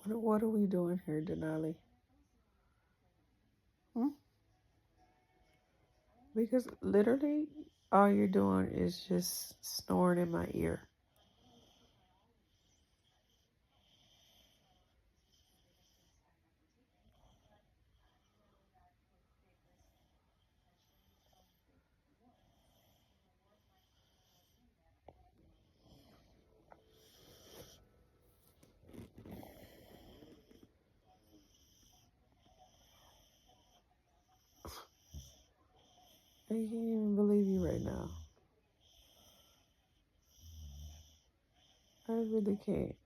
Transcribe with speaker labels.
Speaker 1: What are we doing here, Denali? Hmm? Because literally, all you're doing is just snoring in my ear. I can't even believe you right now. I really can't.